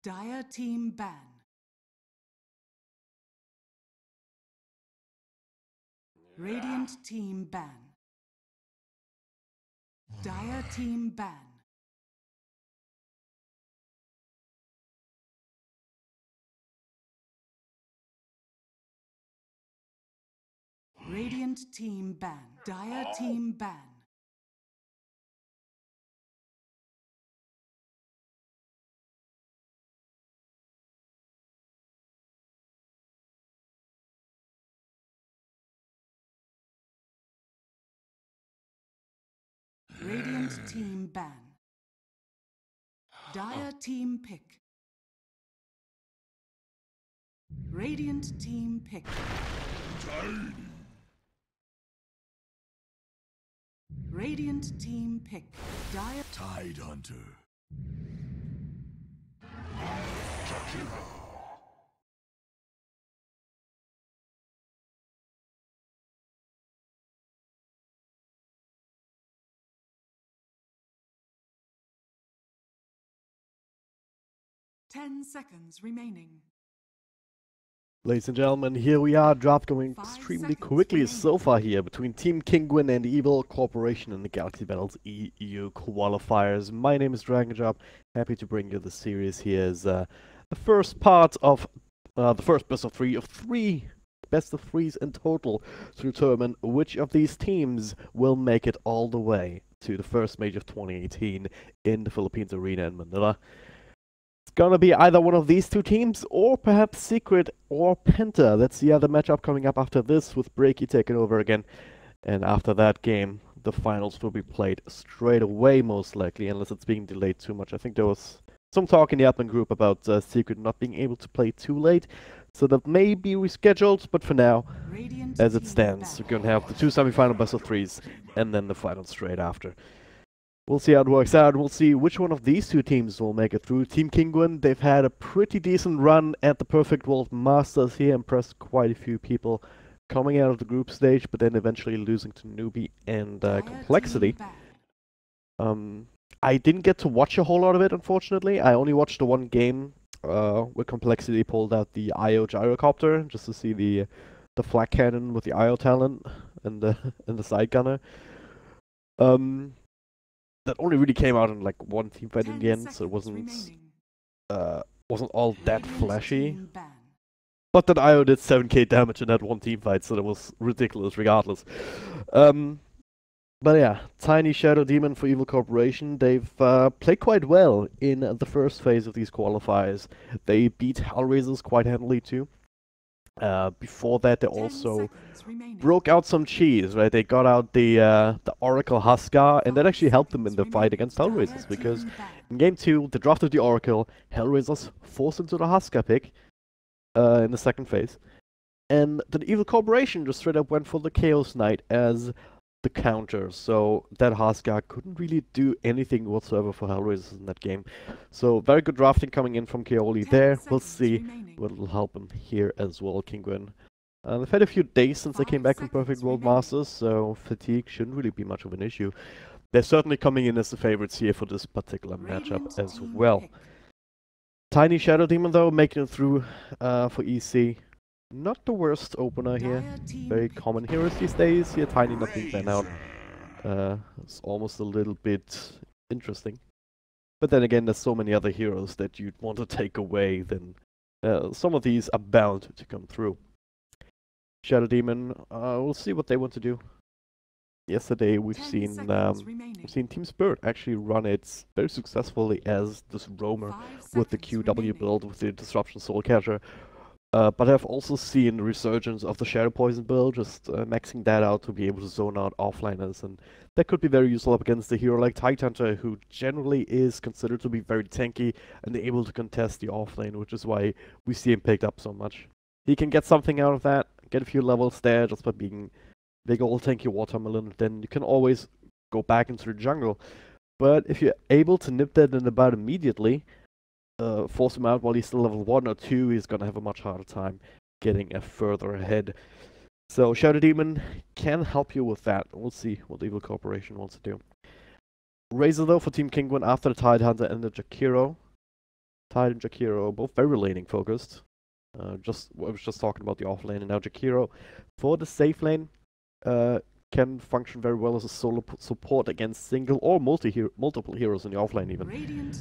Dire team ban. Radiant team ban. Dire team ban. Radiant team ban. Dire team ban. Radiant team ban. Dire team pick. Radiant team pick. Radiant team pick. Dire Tide Hunter. 10 seconds remaining. Ladies and gentlemen, here we are, draft going extremely quickly so far here between Team Kinguin and Evil Corporation in the Galaxy Battles EU qualifiers. My name is DragonJob, happy to bring you the series here as the first part of the first best of three best of threes in total to determine which of these teams will make it all the way to the first major of 2018 in the Philippines Arena in Manila. It's gonna be either one of these two teams, or perhaps Secret or Penta. That's the other matchup coming up after this, with Breaky taking over again. And after that game, the finals will be played straight away, most likely, unless it's being delayed too much. I think there was some talk in the admin group about Secret not being able to play too late, so that may be rescheduled, but for now, as it stands, we're gonna have the two semi-final best of threes, and then the final straight after. We'll see how it works out. We'll see which one of these two teams will make it through. Team Kinguin, they've had a pretty decent run at the Perfect World Masters here, impressed quite a few people coming out of the group stage, but then eventually losing to Newbie and Complexity. I didn't get to watch a whole lot of it, unfortunately. I only watched the one game where Complexity pulled out the IO gyrocopter, just to see the flak cannon with the IO talent and the side gunner. That only really came out in like one team fight in the end, so it wasn't all that flashy. But that IO did 7k damage in that one team fight, so that was ridiculous regardless. But yeah, Tiny Shadow Demon for Evil Corporation. They've played quite well in the first phase of these qualifiers. They beat Hellraisers quite handily too. Before that, they also broke out some cheese, right? They got out the Oracle Huskar, and that actually helped them in the fight against Hellraisers, because in Game 2, they drafted the Oracle, Hellraisers forced into the Huskar pick in the second phase, and the Evil Corporation just straight up went for the Chaos Knight as the counter, so that Huskar couldn't really do anything whatsoever for Hellraisers in that game. So very good drafting coming in from Kaoli there. We'll see what will help him here as well, Kinguin. They've had a few days since they came back from Perfect World Masters, so fatigue shouldn't really be much of an issue. They're certainly coming in as the favorites here for this particular matchup as well. Tiny Shadow Demon though, making it through for EC. Not the worst opener here. Very common heroes these days. Here, Tiny not being banned out. It's almost a little bit interesting. But then again, there's so many other heroes that you'd want to take away, then some of these are bound to come through. Shadow Demon, we'll see what they want to do. Yesterday we've seen Team Spirit actually run it very successfully as this roamer with the QW build with the Disruption Soul Catcher. But I've also seen the resurgence of the Shadow Poison build, just maxing that out to be able to zone out offliners, and that could be very useful up against a hero like Tidehunter, who generally is considered to be very tanky and able to contest the offlane, which is why we see him picked up so much. He can get something out of that, get a few levels there just by being big old tanky watermelon, then you can always go back into the jungle. But if you're able to nip that in the bud immediately, force him out while he's still level 1 or 2, he's gonna have a much harder time getting further ahead. So Shadow Demon can help you with that. We'll see what the Evil Corporation wants to do. Razor though for Team Kinguin after the Tidehunter and the Jakiro. Tide and Jakiro, both very laning focused. I was just talking about the off lane, and now Jakiro, for the safe lane, can function very well as a solo support against single or multiple heroes in the off lane even.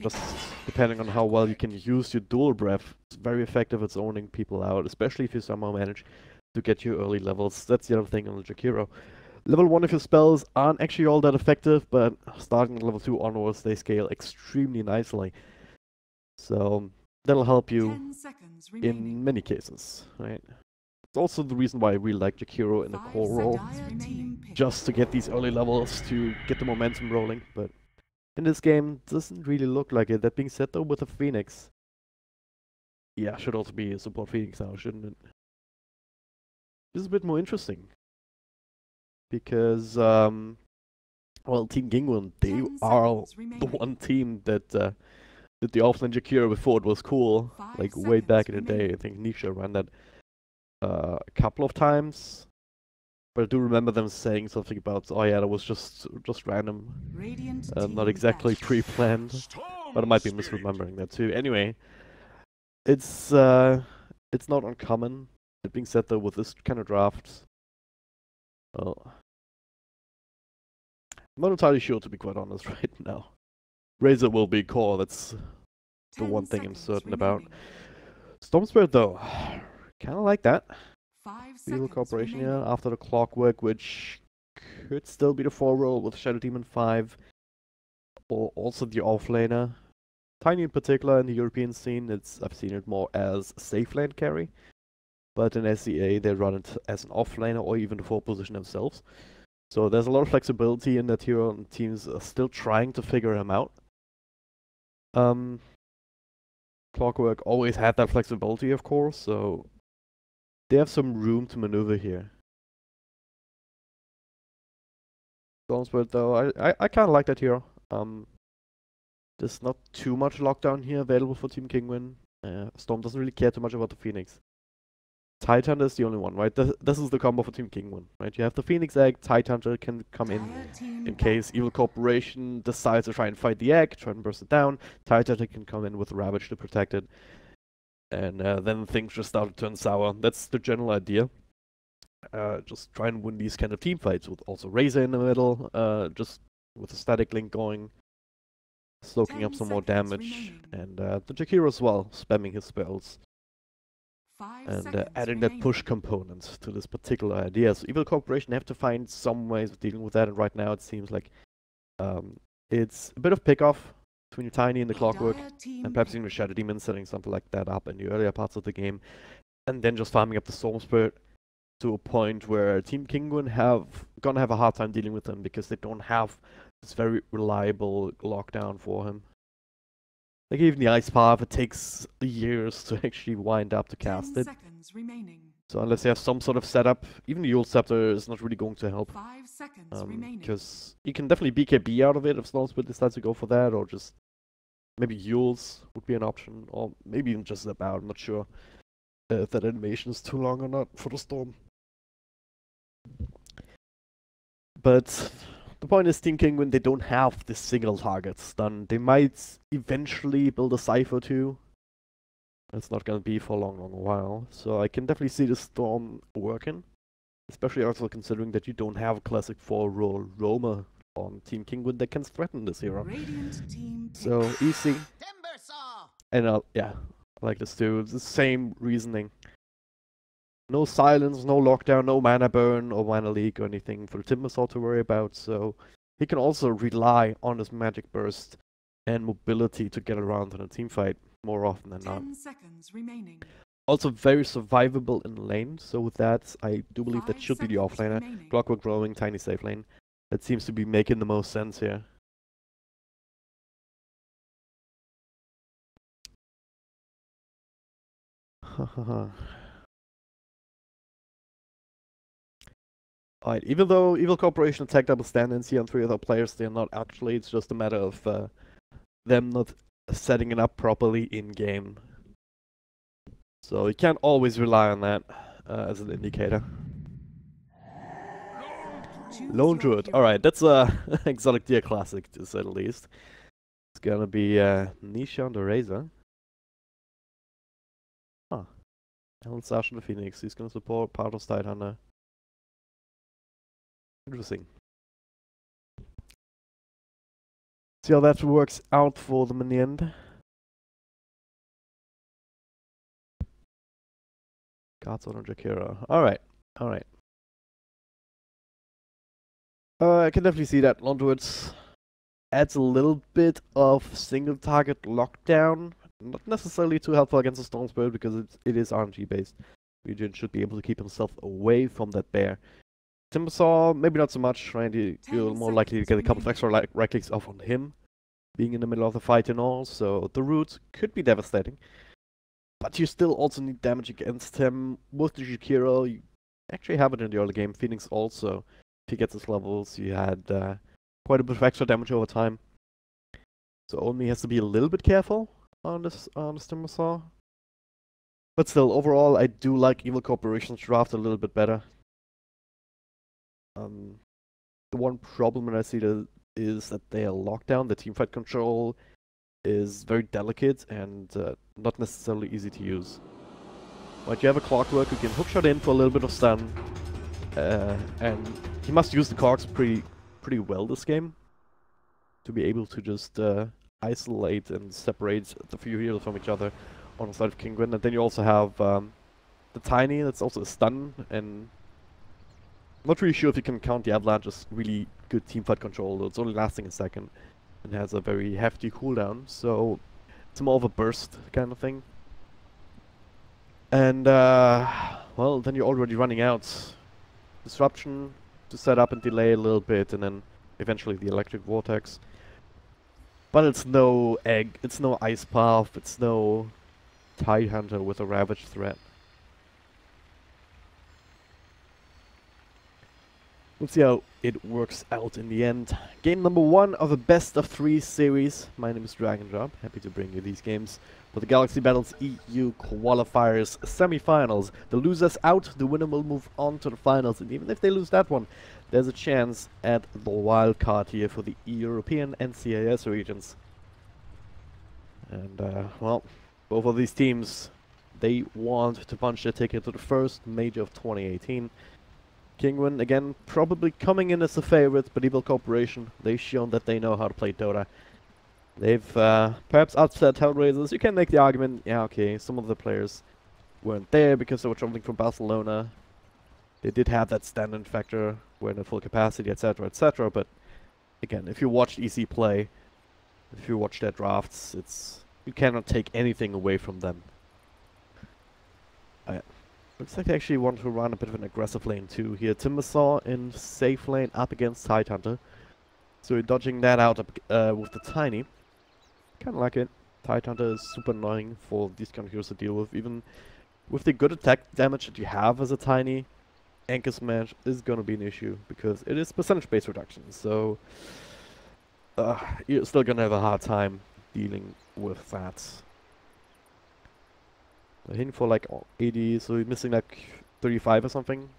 Just depending on how well you can use your dual breath, it's very effective at zoning people out, especially if you somehow manage to get your early levels. That's the other thing on the Jakiro. Level 1 of your spells aren't actually all that effective, but starting at level 2 onwards, they scale extremely nicely. So that'll help you in many cases, right? It's also the reason why I really like Jakiro in the core role, just to get these early levels, to get the momentum rolling, but in this game, doesn't really look like it. That being said though, with the Phoenix, yeah, should also be a support Phoenix now, shouldn't it? This is a bit more interesting. Because, well, Team Kinguin, they are the one team that did the offlane Jakiro before it was cool. Like, way back in the day. I think Nisha ran that a couple of times. But I do remember them saying something about, oh yeah, that was just random. Not exactly pre-planned. But I might be misremembering that too. Anyway, it's not uncommon. That being said though, with this kind of draft, well, I'm not entirely sure, to be quite honest, right now. Razor will be core, that's the one thing I'm certain about. Storm Spirit, though, kind of like that. Evil Corporation here, after the Clockwork, which could still be the 4 role with Shadow Demon 5, or also the offlaner. Tiny in particular in the European scene, I've seen it more as safe lane carry, but in SEA they run it as an offlaner or even the 4 position themselves. So there's a lot of flexibility in that hero, and teams are still trying to figure him out. Clockwork always had that flexibility, of course, so they have some room to maneuver here. Stormspirit, though, I kind of like that hero. There's not too much lockdown here available for Team Kinguin. Storm doesn't really care too much about the Phoenix. Tidehunter is the only one, right? This is the combo for Team Kinguin, right? You have the Phoenix Egg, Tidehunter can come in case Evil Corporation decides to try and fight the egg, try and burst it down. Tidehunter can come in with Ravage to protect it. And then things just start to turn sour. That's the general idea. Just try and win these kind of team fights with also Razor in the middle, just with a static link going, soaking up some more damage, and the Jakiro as well, spamming his spells. And adding that push component to this particular idea. So Evil Corporation have to find some ways of dealing with that, and right now it seems like it's a bit of pick-off between Tiny and the Clockwork, and perhaps even the Shadow Demon setting something like that up in the earlier parts of the game, and then just farming up the Storm Spirit to a point where Team Kinguin gonna have a hard time dealing with them because they don't have this very reliable lockdown for him. Like even the Ice Path, it takes years to actually wind up to cast it. So unless you have some sort of setup, even the Yule Scepter is not really going to help. Because you can definitely BKB out of it if Stormspirit decides to go for that, or just maybe Yules would be an option, or maybe even just Zap out. I'm not sure if that animation is too long or not for the Storm. But the point is, Team Kinguin, they don't have the single targets done. They might eventually build a Cypher too. It's not gonna be for a long while. So I can definitely see the Storm working. Especially also considering that you don't have a classic 4-role roamer on Team Kinguin that can threaten this hero. So easy. And yeah, I like this too. It's the same reasoning. No silence, no lockdown, no mana burn or mana leak or anything for the Timbersaw to worry about, so he can also rely on his magic burst and mobility to get around in a team fight more often than not. Also very survivable in lane, so with that I do believe that should be the offlaner. Clockwork growing, Tiny safe lane. That seems to be making the most sense here. Alright, even though Evil Corporation attacked double stand-ins here on 3 other players, they're not actually, it's just a matter of them not setting it up properly in-game. So you can't always rely on that as an indicator. Lone Druid, alright, that's a exotic tier classic to say the least. It's gonna be Nisha on the Razor. Huh. Alan Sash on the Phoenix. He's gonna support Pardos Tidehunter. Interesting. See how that works out for them in the end. Cards on Jakira. Alright. Alright. I can definitely see that. Londwoods adds a little bit of single target lockdown. Not necessarily too helpful against the Storm Spirit because it is RNG based. Regent should be able to keep himself away from that bear. Timbersaw, maybe not so much, right? You're more likely to get a couple of extra right clicks off on him, being in the middle of the fight and all, so the root could be devastating. But you still also need damage against him. With the Jakiro, you actually have it in the early game. Phoenix also, if he gets his levels, you had quite a bit of extra damage over time. So Only has to be a little bit careful on this Timbersaw. But still, overall, I do like Evil Corporation's draft a little bit better. The one problem that I see is that they are locked down. The teamfight control is very delicate and not necessarily easy to use. Right, you have a Clockwork who can hookshot in for a little bit of stun, and he must use the cogs pretty well this game to be able to just isolate and separate the few heroes from each other on the side of Kinguin. And then you also have the Tiny, that's also a stun, and I'm not really sure if you can count the Avalanche as really good teamfight control, though it's only lasting a second and has a very hefty cooldown, so it's more of a burst kind of thing. And well, then you're already running out. Disruption to set up and delay a little bit, and then eventually the Electric Vortex. But it's no Egg, it's no Ice Path, it's no Tidehunter with a Ravage threat. We'll see how it works out in the end. Game number 1 of a best of 3 series. My name is Dragonjob. Happy to bring you these games for the Galaxy Battles EU Qualifiers Semifinals. The losers out, the winner will move on to the finals. And even if they lose that one, there's a chance at the wild card here for the European and CIS regions. And well, both of these teams, they want to punch their ticket to the first major of 2018. Kinguin, again, probably coming in as a favorite, but Evil Corporation, they've shown that they know how to play Dota. They've perhaps upset Hellraisers. You can make the argument, yeah, okay, some of the players weren't there because they were traveling from Barcelona. They did have that stand-in factor, weren't at full capacity, etc., but again, if you watched EC play, if you watch their drafts, you cannot take anything away from them. Looks like they actually want to run a bit of an aggressive lane too here. Timbersaw in safe lane up against Tidehunter. So you're dodging that out with the Tiny. Kinda like it. Tidehunter is super annoying for these kind of heroes to deal with. Even with the good attack damage that you have as a Tiny, Anchor Smash is gonna be an issue because it is percentage-based reduction. So you're still gonna have a hard time dealing with that. Hitting for like 80, so you're missing like 35 or something.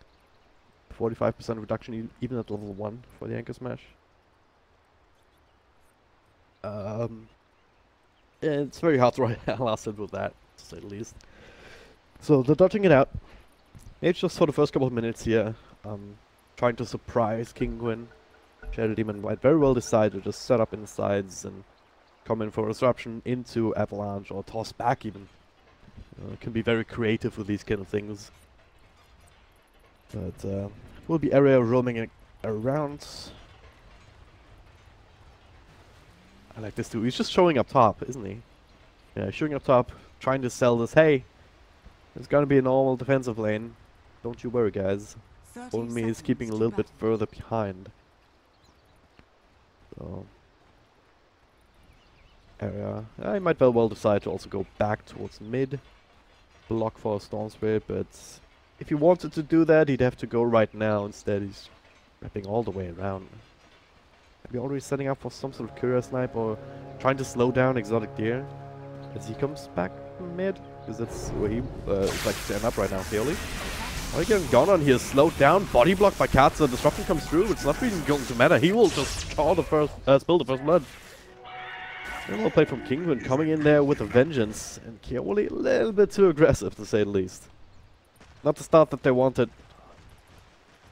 45% reduction even at level 1 for the Anchor Smash. Yeah, it's very hard to last hit with that, to say the least. So they're dodging it out. It's just for the first couple of minutes here. Trying to surprise Kinguin. Shadow Demon might very well decide to just set up in the sides and come in for a disruption into Avalanche or toss back even. Can be very creative with these kind of things. But will be area roaming around. I like this too. He's just showing up top, isn't he? Yeah, showing up top, trying to sell this. Hey, it's gonna be a normal defensive lane. Don't you worry, guys. Only is keeping a little bit further behind. So area. I might very well decide to also go back towards mid. Block for a Storm Spirit, but if he wanted to do that, he'd have to go right now. Instead, he's wrapping all the way around. Are we already setting up for some sort of courier snipe or trying to slow down Exotic Deer as he comes back mid? Because that's where he is like stand up right now, Theoli. Are you getting gone on here? Slowed down, body blocked by Katza. Disruption comes through. It's not really going to matter. He will just call the first, spill the first blood. And well played from Kinguin, coming in there with a vengeance, and Kioli a little bit too aggressive to say the least. Not the start that they wanted.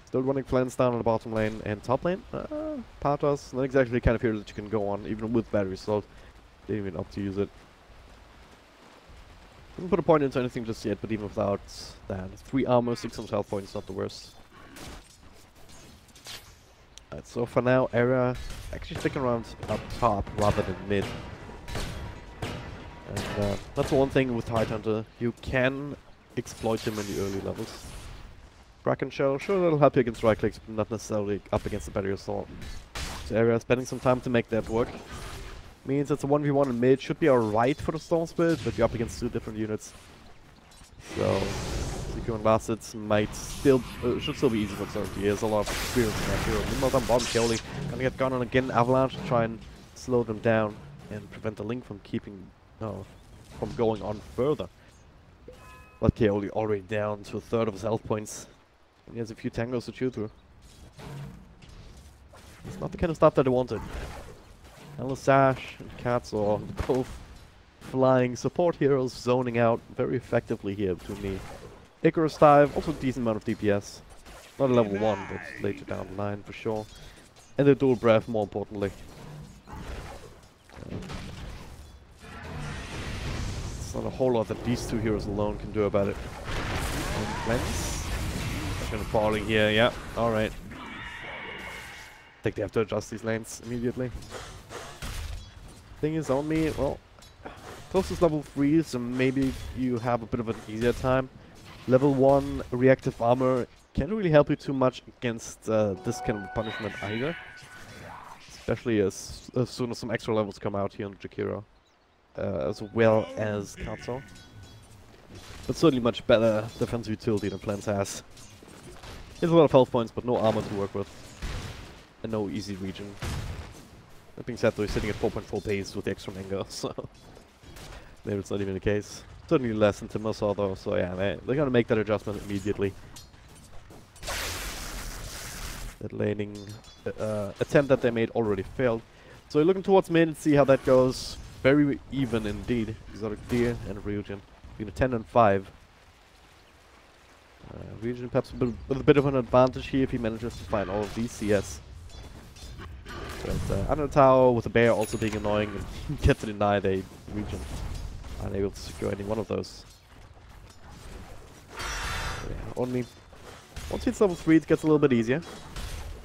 Still running plans down on the bottom lane and top lane. Patos, not exactly the kind of hero that you can go on, even with battery assault. Didn't even opt to use it. Didn't put a point into anything just yet, but even without that, 3 armor, 600 health points, not the worst. Alright, so for now, Era actually sticking around up top rather than mid. And that's one thing with Tidehunter, you can exploit him in the early levels. Kraken Shell, sure that'll help you against right clicks, but not necessarily up against the battery assault. So Era spending some time to make that work. Means it's a 1v1 in mid, should be alright for the Storm Spirit, but you're up against 2 different units. So, Zico and Lassits might still, should still be easy for Xerxes. He has a lot of experience in that hero. Meanwhile, on bottom, Keoli gonna get gone on again. Avalanche to try and slow them down and prevent the Link from from going on further. But Keoli already down to 1/3 of his health points. And he has a few tangos to chew through. It's not the kind of stuff that I wanted. Sash and Katsuo, both flying support heroes, zoning out very effectively here between me. Icarus Dive, also a decent amount of DPS. Not a level 1, but later down the line for sure. And the dual breath, more importantly. It's not a whole lot that these 2 heroes alone can do about it. And Cleanse. They're gonna falling here, yeah, alright. I think they have to adjust these lanes immediately. Thing is on me, well, closest level 3, so maybe you have a bit of an easier time. Level 1 reactive armor can't really help you too much against this kind of punishment either. Especially as soon as some extra levels come out here on Jakiro. As well as Katsuo. But certainly much better defensive utility than Plants has. He has a lot of health points, but no armor to work with. And no easy region. That being said, though, he's sitting at 4.4 base with the extra mango, so maybe it's not even the case. Certainly less than Timbersaw, though, so yeah, they're gonna make that adjustment immediately. That laning attempt that they made already failed. So you're looking towards mid and see how that goes. Very even indeed. Exotic Deer and Ryujin. Between a 10 and 5. Ryujin perhaps with a bit of an advantage here if he manages to find all of these CS. But Undertow with the bear also being annoying and get to deny the region. Unable to secure any one of those. So yeah, only once it's level 3 it gets a little bit easier.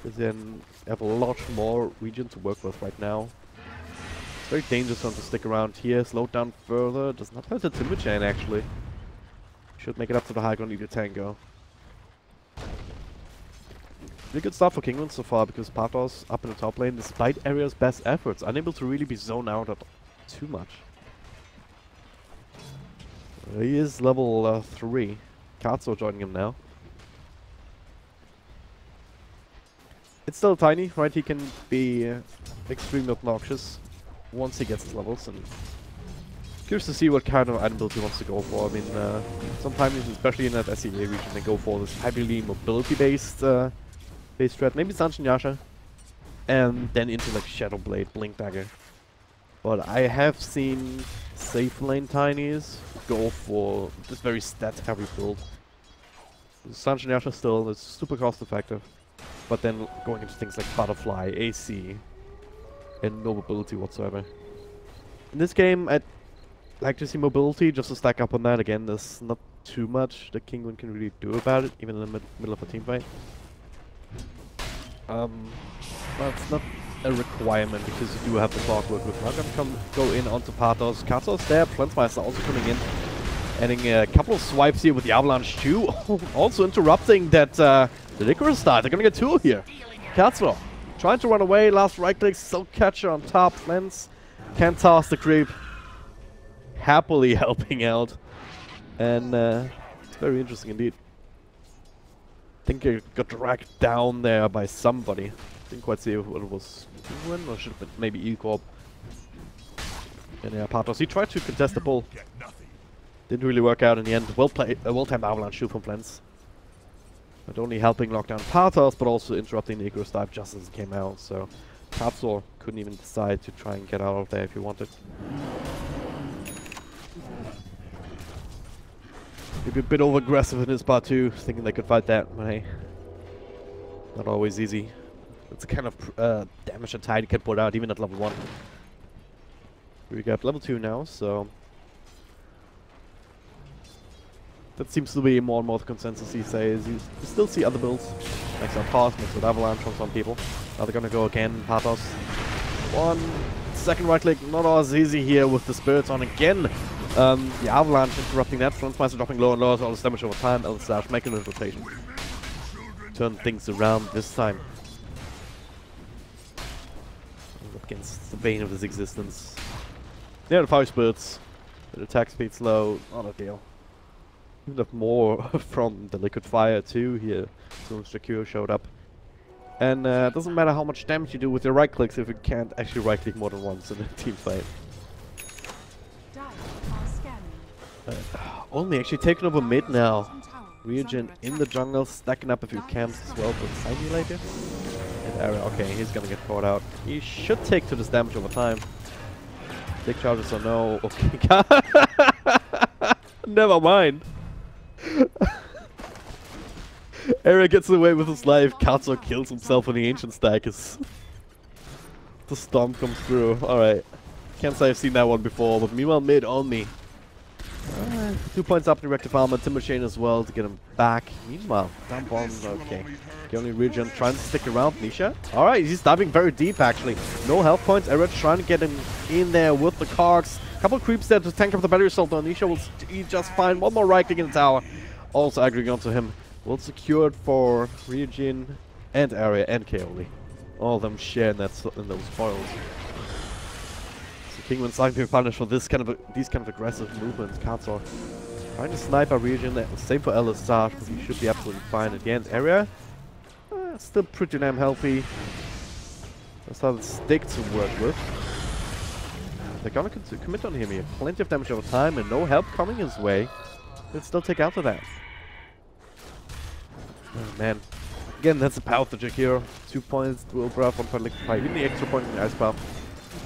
Because then you have a lot more region to work with right now. It's very dangerous one to stick around here, slow down further. Does not have the timber chain actually. Should make it up to the high ground, need a tango. Really good start for Kinguin so far because Patos up in the top lane despite Aria's best efforts, unable to really be zoned out at too much. He is level 3. Katsuo joining him now. It's still tiny, right? He can be extremely obnoxious once he gets his levels, and curious to see what kind of item build he wants to go for. I mean, sometimes, especially in that SEA region, they go for this heavily mobility-based base strat. Maybe Sanshin Yasha, and then into like Shadow Blade, Blink Dagger. But I have seen safe lane tinies go for this very stat-heavy build. Sanshin Yasha still is super cost-effective, but then going into things like Butterfly, AC, and no mobility whatsoever. In this game, I'd like to see mobility just to stack up on that. Again, there's not too much that Kinguin can really do about it, even in the middle of a team fight. That's not a requirement because you do have the clockwork with. I'm gonna go in onto Patos. Katsuo's there, Flensmeister also coming in. Adding a couple of swipes here with the Avalanche too. Also interrupting that the Icarus start. They're gonna get 2 here. Katsuo trying to run away, last right click, Silk Catcher on top, Flens can't toss the creep. Happily helping out. And it's very interesting indeed. I think it got dragged down there by somebody. Didn't quite see what it was. Kinguin, or should have been maybe E-Corp. And yeah, Patos, he tried to contest the pull. Didn't really work out in the end. Well played, a well-timed Avalanche shoot from Flens. Not only helping lock down Patos, but also interrupting the Icarus dive just as it came out. So Katsuo couldn't even decide to try and get out of there if he wanted. Maybe a bit over-aggressive in his part too, thinking they could fight that, but hey. Not always easy. It's a kind of damage that Tide can put out even at level 1. We got level 2 now, so... That seems to be more and more the consensus these days. You still see other builds. Max out Toss, mixed with Avalanche on some people. Now they're gonna go again, Pathos. 1 second right click, not as easy here with the Spirits on again. The Avalanche interrupting that, Frontmeister dropping low and low, all this damage over time, L-Slash making a rotation. Turn things around this time. Against the bane of his existence. Yeah, the Fire Spirits. The attack speed slow, not a deal. Even have more from the Liquid Fire too here, as soon as Jakiro showed up. And it doesn't matter how much damage you do with your right clicks if you can't actually right click more than once in a team fight. Only actually taking over mid now. Ryujin in the jungle, stacking up a few camps as well for the simulator. And area, okay, he's gonna get caught out. He should take to this damage over time. Big charges or no, okay. Never mind. Area gets away with his life, Katsuo kills himself on the ancient stack as the storm comes through. Alright. Can't say I've seen that one before, but meanwhile mid on me. 2 points up in Rective Armor, Timber Chain as well to get him back. Meanwhile, down bomb, okay. The only region trying to stick around Nisha. Alright, he's diving very deep actually. No health points, Area trying to get him in there with the cogs. Couple of creeps there to tank up the battery assault on Nisha will just fine. One more right click in the tower. Also aggroing onto him. Well secured for Ryujin and Area and Kaoli. All of them share in those spoils. So Kinguin starting to be punished for these kind of aggressive movements. Katsuo trying to snipe a Ryujin. Same for LSR, but he should be absolutely fine at the end. Area still pretty damn healthy. That's how the stick to work with. They're gonna commit on him here. Plenty of damage over time and no help coming his way. He'll still take out of that. Oh man. Again, that's the power of the Jakiro. 2 points, dual buff, 1 point liquid fire, even the extra point in the ice buff.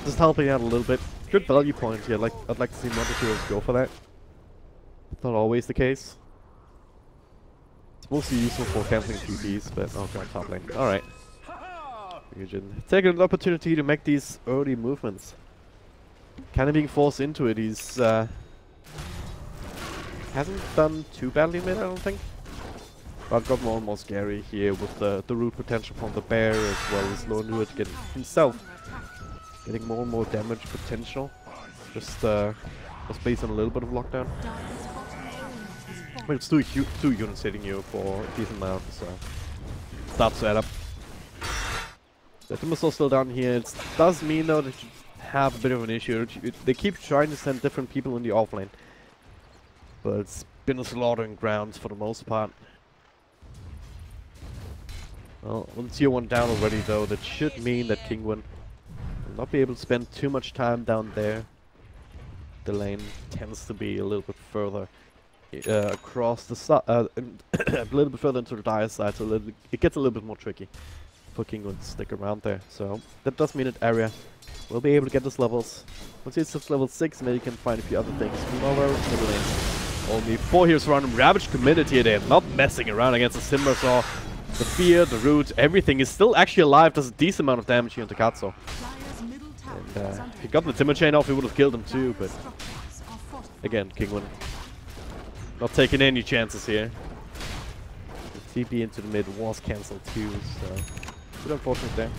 Just helping out a little bit. Good value point here. I'd like to see more Jakiros go for that. It's not always the case. It's mostly useful for canceling TPs, but oh god, top lane. Alright. Taking an opportunity to make these early movements. Kind of being forced into it. He's hasn't done too badly mid, I don't think. But got more and more scary here with the root potential from the bear as well as Lone getting himself getting more and more damage potential. Just based on a little bit of lockdown. But it's two units hitting you for a decent amount, so start setup. The Timbersaw still down here. It does mean though that you have a bit of an issue. They keep trying to send different people in the offlane, but it's been a slaughtering grounds for the most part. Well, one tier 1 down already though, that should mean that Kinguin will not be able to spend too much time down there. The lane tends to be a little bit further across the side, a little bit further into the dire side, so it gets a little bit more tricky for Kinguin to stick around there. So that does mean that Area will be able to get those levels. Once it's level 6, maybe you can find a few other things. Meanwhile, middle lane. Only 4 heroes around him. Ravage committed here. They're not messing around against the Timbersaw. The fear, the root, everything is still actually alive. Does a decent amount of damage here into Katsuo. And if he got the Timber Chain off, he would have killed him too, but again, Kinguin not taking any chances here. The TP into the mid was cancelled too, so a bit unfortunate there.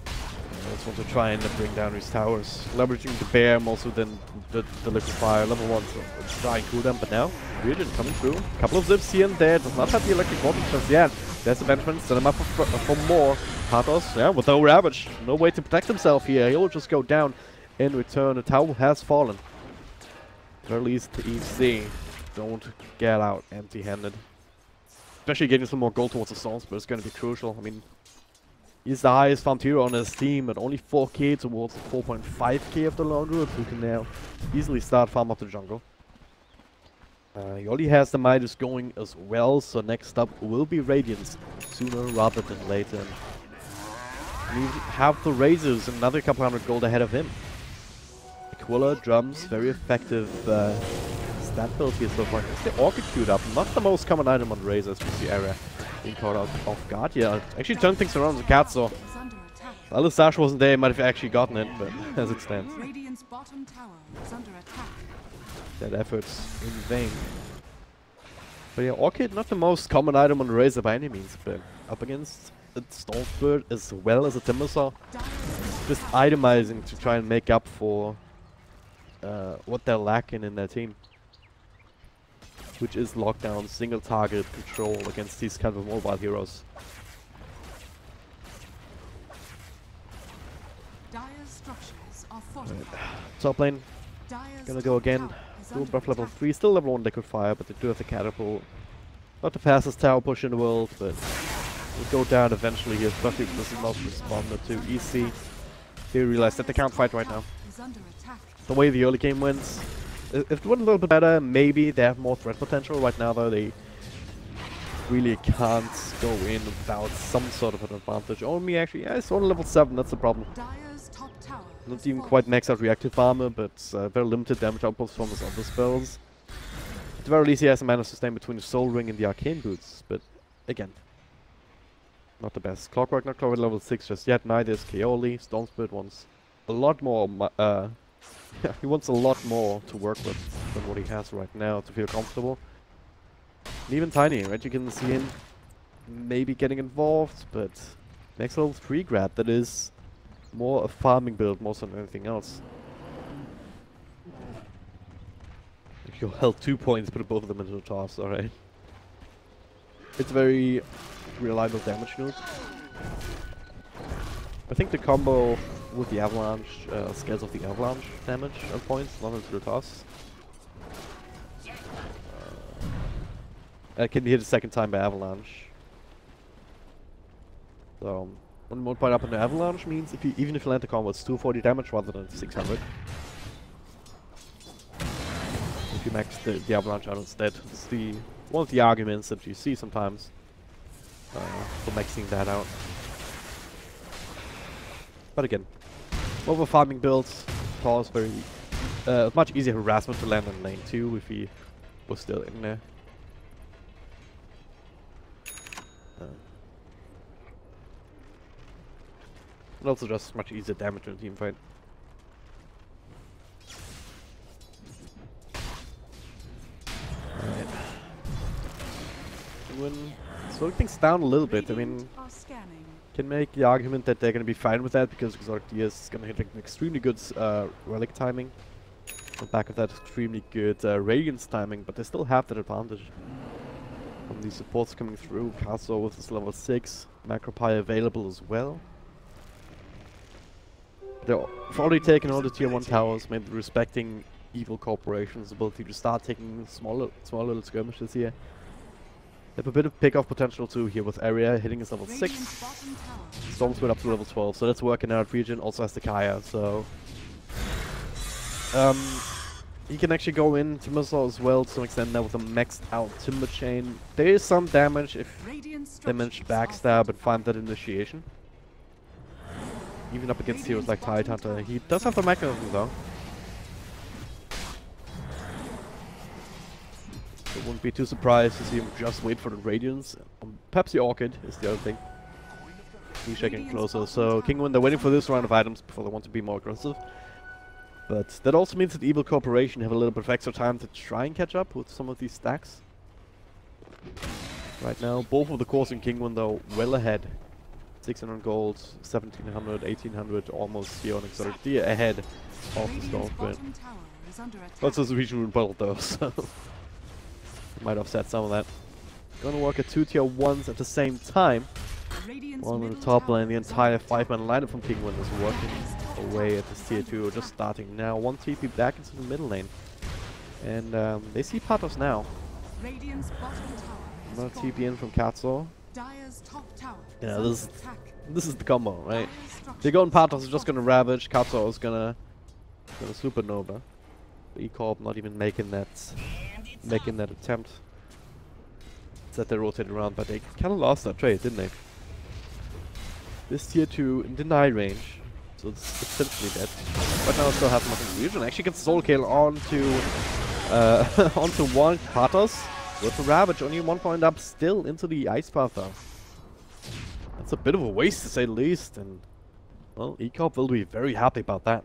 I just want to try and bring down his towers. Leveraging the bear, also then the Liquid Fire, level 1 to try and cool them, but now Ryujin coming through. Couple of zips here and there, does not have the electric water just yet. There's the Benjamin, set him up for more. Pathos, yeah, with no Ravage. No way to protect himself here. He'll just go down in return. The tower has fallen. Or at least the EC don't get out empty-handed. Especially getting some more gold towards the Storms, but it's going to be crucial. I mean, he's the highest farmed hero on his team, at only 4k towards the 4.5k of the Lone Druid, who can now easily start farm up the jungle. He already has the Midas going as well, so next up will be Radiance, sooner rather than later. And even have the Razors another couple hundred gold ahead of him. Aquila, drums, very effective stat build here so far. Is the Orchid queued up? Not the most common item on Razors. We see area being caught out off guard. Yeah, actually turned things around with Katso. Alistash wasn't there, he might have actually gotten it, but as it stands. Radiant's bottom tower is under attack. That effort's in vain. But yeah, Orchid, not the most common item on Razor by any means, but up against a Stormspirit as well as a Timbersaw, just itemizing to try and make up for what they're lacking in their team. Which is lockdown, single target control against these kind of mobile heroes. Dire's structures are fortified. Top lane, Dire's gonna go again. tower is Dual under buff level attack. 3, still level 1 liquid fire, but they do have the catapult. Not the fastest tower push in the world, but will go down eventually here, especially if this is not responded to EC. They realize that they can't fight right now. Is under attack. The way the early game went, if it went a little bit better, maybe they have more threat potential. Right now though, they really can't go in without some sort of an advantage. Only actually, yeah, it's only level 7, that's the problem. Dire's top tower Not is even fortified. quite max out reactive armor, but very limited damage outputs from his other spells. At the very least, he has a mana sustain between the Soul Ring and the Arcane Boots, but again, not the best. Clockwork, not Clockwork level 6 just yet, neither is Kaoli. Stormspirit wants a lot more, he wants a lot more to work with than what he has right now to feel comfortable. And even Tiny, right, you can see him maybe getting involved, but next level 3 grad, that is more a farming build more than anything else. If you held 2 points, put both of them into the toss, alright. It's very reliable damage node. I think the combo with the avalanche scales off the avalanche damage on points, not into the toss. It can be hit a second time by avalanche. So 1 more point up on the avalanche means if you even if you land the combo, it's 240 damage rather than 600. If you max the avalanche out instead, it's the one of the arguments that you see sometimes for maxing that out. But again, more of a farming build. Toss very much easier harassment to land in lane 2 if he was still in there. And also just much easier damage in a team fight. Alright. Kinguin slowing things down a little bit. I mean, Are scanning. can make the argument that they're going to be fine with that because Exotic Diaz is going to hit like, an extremely good relic timing. On the back of that, extremely good Radiance timing, but they still have that advantage. From these supports coming through, Castle with his level 6, Macropie available as well. They've already taken all the tier 1 towers, maybe respecting Evil Corporation's ability to start taking small little skirmishes here. They have a bit of pick-off potential too here with Area hitting his level 6. Radiant's bottom tower is Stormspirit up to level 12, so that's working out. Region also has the Kaya, so he can actually go in Timbersaw as well to some extent now with a maxed out Timber Chain. There is some damage if Radiant's they manage to structures backstab are and find that initiation. Even up against heroes like Tidehunter. He does have the mechanism though. I wouldn't be too surprised to see him just wait for the Radiance. Perhaps the Orchid is the other thing. He's checking closer. So Kinguin, they're waiting for this round of items before they want to be more aggressive. But that also means that Evil Corporation have a little bit of extra time to try and catch up with some of these stacks. Right now, both of the cores in Kinguin though well ahead. 600 gold, 1700, 1800, almost here on Exotic Deer ahead of the Radiant's Stormspirit. bottom tower is under attack. That's just a regional build though, so might offset some of that. Gonna work at 2 tier 1s at the same time. Radiant's While on the middle top tower lane, the is entire under 5-man lineup from Kinguin is working away at this tier 2, just starting now. 1 TP back into the middle lane. And they see Patos now. Radiant's bottom tower is Another falling. TP in from Katso. Dire's top tower Yeah, is this under attack. This is the combo, right? Dire's structures They go and are Patos is just gonna ravage, Katso is gonna supernova. E-Corp not even making that attempt. Said they rotated around, but they kinda lost that trade, didn't they? this tier 2 in deny range. So it's essentially dead. Right now I still have nothing region. Actually gets soul kill onto onto one Patos with the Ravage, only 1 point up still into the Ice Path though. That's a bit of a waste to say the least, and well, ECOP will be very happy about that.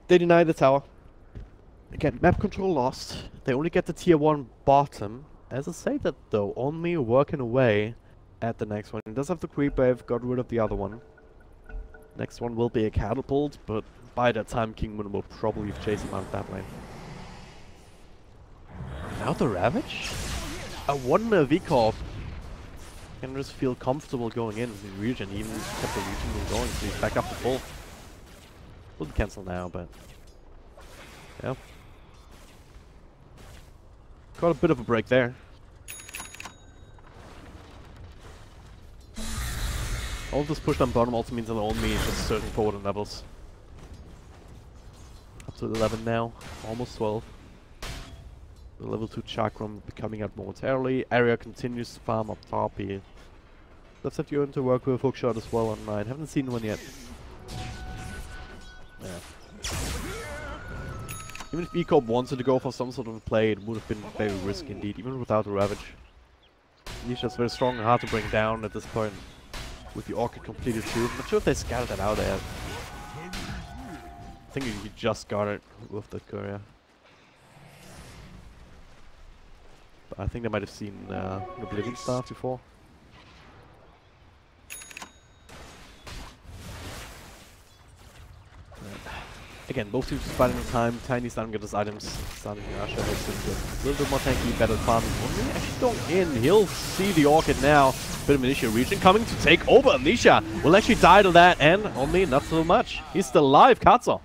They deny the tower. Again, map control lost. They only get the tier 1 bottom. As I say that though, only working away at the next one. It does have the creep wave, got rid of the other one. Next one will be a catapult, but by that time Kinguin will probably chase him out that lane. Now the Ravage? A 1 VCorp can just feel comfortable going in the region, even kept the region going, so he's back up to full. Will be cancelled now, but yeah. Got a bit of a break there. All this push down bottom also means that only just surging forward in levels. Up to 11 now, almost 12. The level 2 Chakram will be coming out momentarily. Area continues to farm up top here. Let's have you to work with hookshot as well on 9. Haven't seen one yet. Yeah. Even if ECOP wanted to go for some sort of a play, it would have been very risky indeed, even without a Ravage. Nisha's very strong and hard to bring down at this point. With the Orchid completed too. I'm not sure if they scattered that out yet. I think he just got it with the courier. But I think they might have seen the Oblivion Staff before. Again, both teams fighting in time. Tiny starting to get his items. Starting to Asha makes him get a little bit more tanky, better farming. Only actually going in. He'll see the Orchid now. Bit of Nisha region coming to take over. Nisha will actually die to that, and only not so much. He's still alive, Katzo.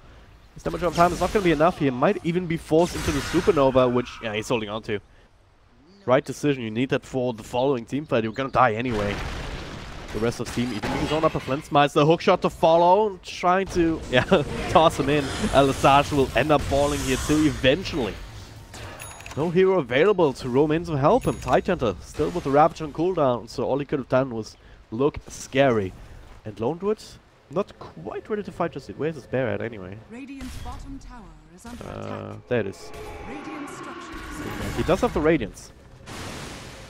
His damage over time is not going to be enough. He might even be forced into the Supernova, which yeah, he's holding on to. Right decision. You need that for the following team fight. You're going to die anyway. The rest of the team even he's on up a Flintmeister. Hookshot to follow. Trying to toss him in. Elisage will end up falling here too eventually. No hero available to roam in to help him. Tidehunter still with the Ravage on cooldown, so all he could have done was look scary. And Lone Druid not quite ready to fight just yet. Where's his bear at anyway? Radiant's bottom tower is under attack. There it is. Radiant structures. He does have the Radiance.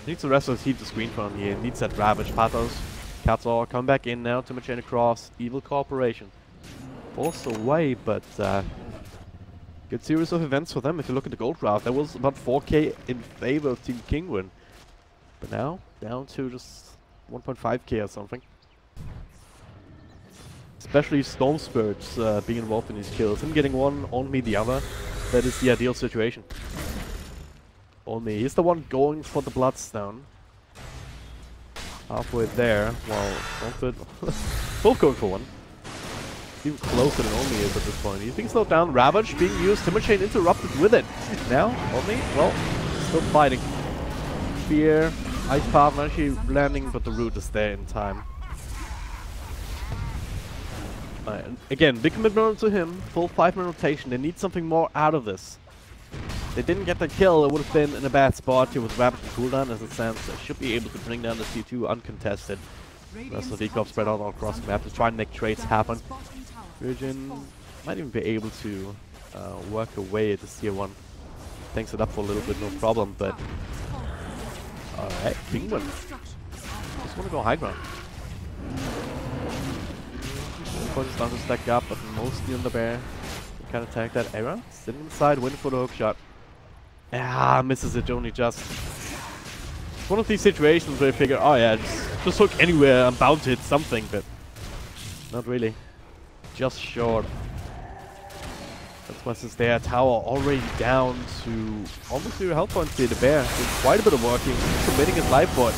Needs the rest of the team to screen for him here. Needs that Ravage. Pathos. Katzor come back in now to chain across. Evil Corporation. Forced away, but good series of events for them. If you look at the gold graph, there was about 4k in favor of Team Kinguin. But now, down to just 1.5k or something. Especially Storm Spirits being involved in these kills. Him getting one, only the other. That is the ideal situation. Only he's the one going for the Bloodstone. Halfway there, while both going for one. Even closer than Only is at this point. He's being slowed down. Ravage being used. Timberchain interrupted with it. Now, Only, well, still fighting. Spear, Ice Path actually landing, but the root is there in time. Again, big commitment to him. Full 5-minute rotation. They need something more out of this. They didn't get the kill. It would have been in a bad spot here with Ravage and cooldown. As it stands, they should be able to bring down the T2 uncontested. The rest of the ECOP spread out all across the map to try and make trades happen. Virgin might even be able to work away at this tier 1. Tanks it up for a little bit, no problem, but alright, Kinguin just want to go high ground. Points down to stack up, but mostly on the bear. Can attack that era. Sitting inside, waiting for the hook shot. Ah, misses it only just. It's one of these situations where you figure, oh yeah, just hook anywhere, I'm bound to hit something, but not really. Just short. That's why since their tower already down to almost 0 health points here, the bear doing quite a bit of work. He's committing his life for it.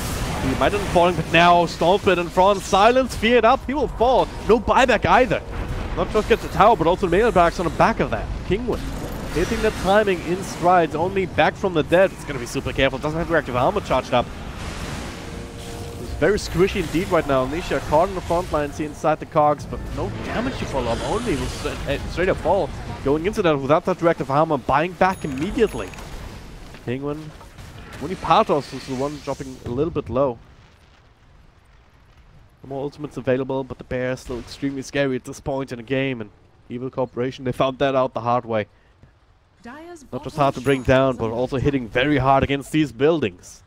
He might have been falling, but now Stormfit in front. Silence, feared up, he will fall. No buyback either. Not just get the tower, but also the mailbacks on the back of that. Kinguin hitting the timing in strides, Only back from the dead. It's gonna be super careful. Doesn't have reactive armor charged up. It's very squishy indeed right now. Nisha caught in the front line, see inside the cogs, but no damage to follow up. Only will straight up fall. Going into that without that reactive armor, buying back immediately. Kinguin. Only Pathos is the one dropping a little bit low. No more ultimates available, but the bear is still extremely scary at this point in the game, and Evil Corporation, they found that out the hard way. Dire's Not just bottom hard to bring tower down, is but under also attack. hitting very hard against these buildings.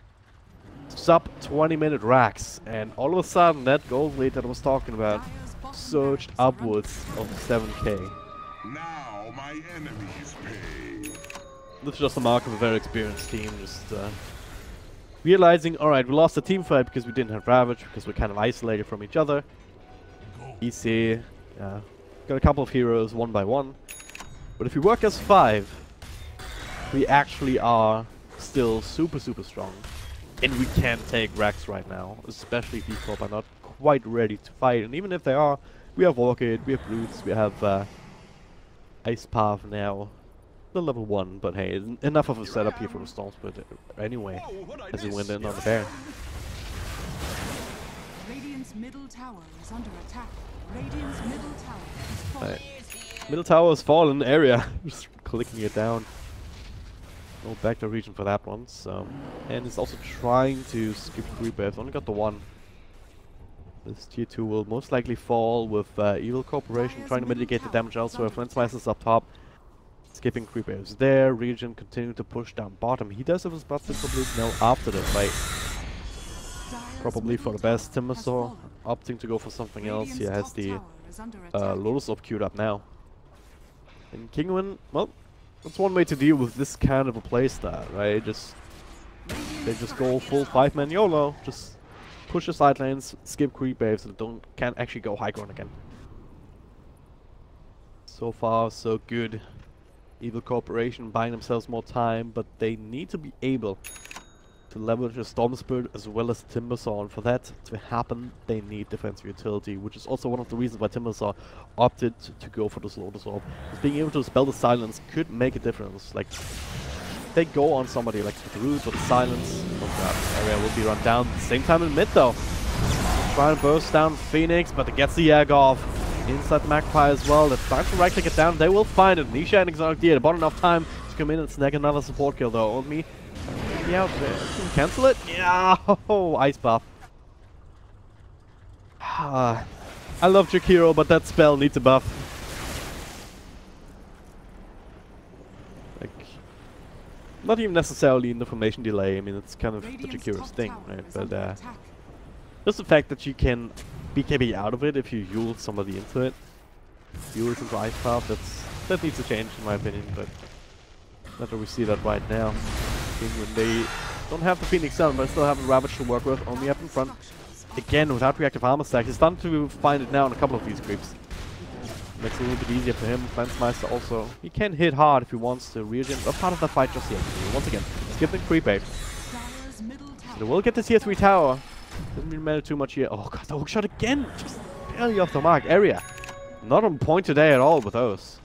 Sub 20-minute racks, and all of a sudden that gold lead that I was talking about Dire's bottom surged barracks are under upwards of 7k. Now my enemies pay. This is just a mark of a very experienced team, just realizing, alright, we lost the team fight because we didn't have Ravage, because we're kind of isolated from each other. Easy. Got a couple of heroes one by one. But if we work as 5, we actually are still super strong. And we can take Rex right now, especially if V-Corp are not quite ready to fight. And even if they are, we have Orchid, we have Brutes, we have Ice Path now. The level 1, but hey, enough of a setup here for the Storm Spirit anyway, as we went in on the bear. Radiant's middle tower is under attack. Radiant's middle tower is falling. Middle tower has fallen area, just clicking it down. No backdoor region for that one, so. And he's also trying to skip creep waves, only got the 1. This tier 2 will most likely fall with Evil Corporation trying to mitigate the damage elsewhere. Flensmeister's up top. Skipping creep waves there. Region continuing to push down bottom. He does have his Bloodstone complete now after the fight. Probably for the best. Timbersaw opting to go for something else. He has the Lotus Orb queued up now. And Kinguin, well, that's one way to deal with this kind of a playstyle, right? They just go full 5-man YOLO. Just push the side lanes, skip creep waves, and can't actually go high ground again. So far, so good. Evil Corporation buying themselves more time, but they need to be able to leverage the Storm Spirit as well as Timbersaw, and for that to happen, they need defensive utility, which is also one of the reasons why Timbersaw opted to go for this Lotus Orb. Because being able to spell the silence could make a difference. Like, they go on somebody like the Root or the Silence, that area will be run down. At the same time in mid though, trying to burst down Phoenix, but it gets the Egg off. Inside Magpie as well, they're trying to right click it down, they will find it. Nisha and Exotic Deer, bought enough time to come in and snag another support kill though. On me. Yeah, can cancel it? Yeah, oh, Ice Buff. I love Jakiro, but that spell needs a buff. Like, not even necessarily an information delay, I mean, it's kind of the Jakiro's thing, right? But just the fact that you can BKB out of it if you Yule somebody into it. Yule into Ice Path, that needs to change in my opinion, but not that we see that right now. When they don't have the Phoenix Sun, but still have the Ravage to work with, only up in front. Again, without reactive armor stacks, he's starting to find it now in a couple of these creeps. Makes it a little bit easier for him. Flensmeister also, he can hit hard if he wants to. Reagent, a part of that fight just yet. Once again, skipping creep wave. So they will get the tier 3 tower. Doesn't really matter too much here. Oh god, the hook shot again! Just barely off the mark. Area. Not on point today at all with those.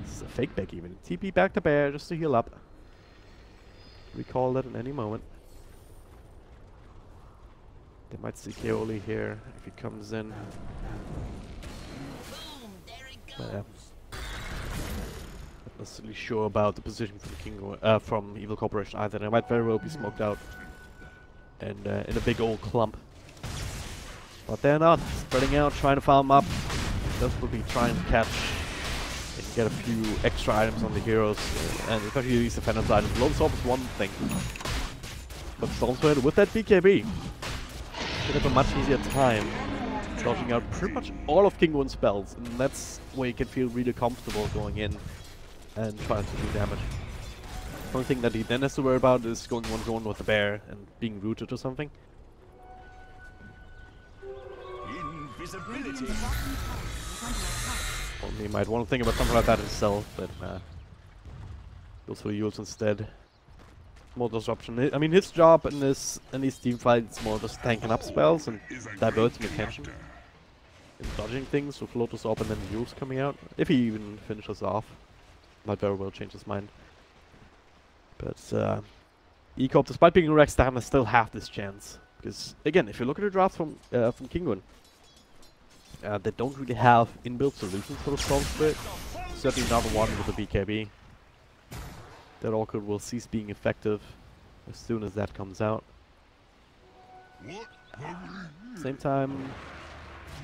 This is a fake back even. TP back to bear just to heal up. Recall that in any moment. They might see Keoli here if he comes in. But, yeah. Not necessarily sure about the position from from Evil Corporation either. They might very well be smoked out and in a big old clump. But they're not spreading out, trying to farm up. Desperately trying to catch and get a few extra items on the heroes, and especially these defenders items. Lotus Orb is one thing, but Stormsword with that BKB should have a much easier time dodging out pretty much all of Kinguin's spells, and that's where you can feel really comfortable going in and trying to do damage. The only thing that he then has to worry about is going one-to-one with the bear and being rooted or something. Invisibility. Only might want to think about something like that himself, but goes for Yules instead. More disruption. I mean, his job in these team fights is more just tanking up spells and diverting attention. And dodging things with Lotus Orb and then Yules coming out. If he even finishes off. Might very well change his mind. But E-Corp, despite being Rex down, they still have this chance. Because, again, if you look at the drafts from Kinguin, they don't really have inbuilt solutions for the Storm Spirit. Certainly not one with the BKB. That Orchid will cease being effective as soon as that comes out. Same time,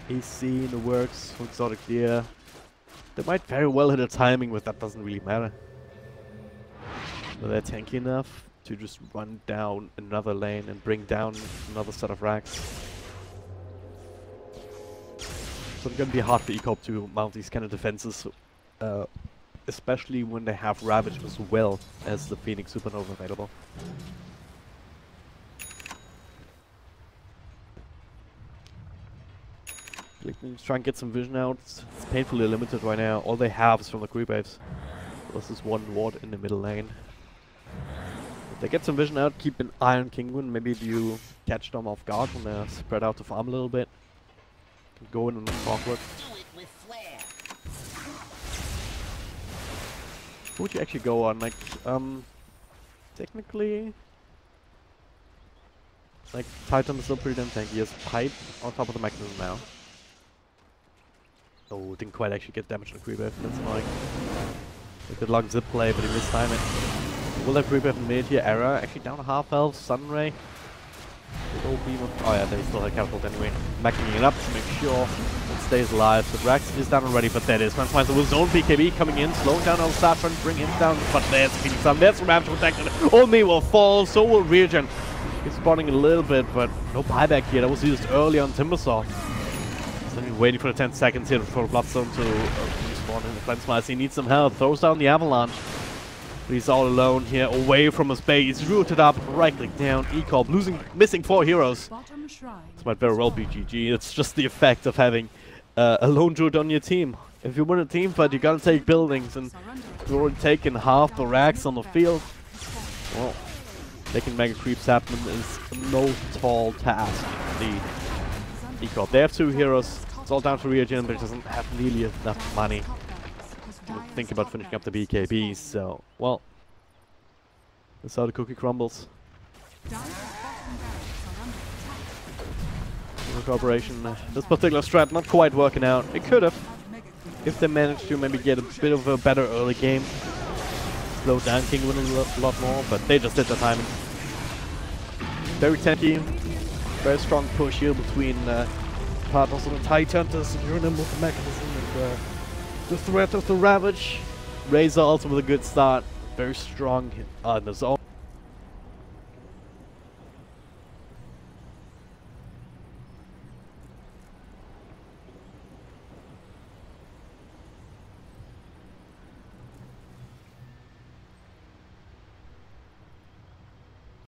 AC in the works for Exotic Deer. They might very well hit a timing, but that doesn't really matter. But they're tanky enough to just run down another lane and bring down another set of racks. So it's gonna be hard for ECOP to mount these kind of defenses, especially when they have Ravage as well as the Phoenix Supernova available. Let's try and get some vision out. It's painfully limited right now. All they have is from the creep waves. Plus this one ward in the middle lane. If they get some vision out, keep an eye on Kinguin. Maybe you catch them off guard when they're spread out to farm a little bit. Go in and clockwork. Who would you actually go on? Like, technically, like, Titan is still pretty damn tanky. He has Pipe on top of the mechanism now. Oh, didn't quite actually get damage on the creep wave. That's annoying. A good luck zip play, but he missed time it. Will that creep wave mid here? Error. Actually down to half health. Sunray. Big old beam of. Oh yeah, they still have catapult anyway. Backing it up to make sure it stays alive. So Drax is down already, but that is. Man finds the zone BKB coming in, slowing down on Saffron, bring him down. But there's Phoenix Sun. There's Ram to protect it. Only will fall, so will Regen. He's spawning a little bit, but no buyback here. That was used early on Timbersaw. Waiting for the 10 seconds here for Bloodstone to respawn in the Cleanse Smiles. He needs some help. Throws down the Avalanche. But he's all alone here, away from his base. He's rooted up, right click down. ECOP missing 4 heroes. This might very well be GG. It's just the effect of having a lone druid on your team. If you win a team fight, you gotta take buildings, and you've already taken half the racks on the field. Well, making mega creeps happen is no tall task indeed. ECOP. They have 2 heroes. It's all down to Regen, but it doesn't have nearly enough money to think about finishing up the BKBs. So, well, that's how the cookie crumbles. Cooperation. This particular strat not quite working out. It could have, if they managed to maybe get a bit of a better early game. Slow down Kinguin a lot more, but they just did the timing. Very tanky. Very strong push here between partners of the Titan to secure them with the mechanism and the threat of the Ravage. Razor also with a good start. Very strong in the zone.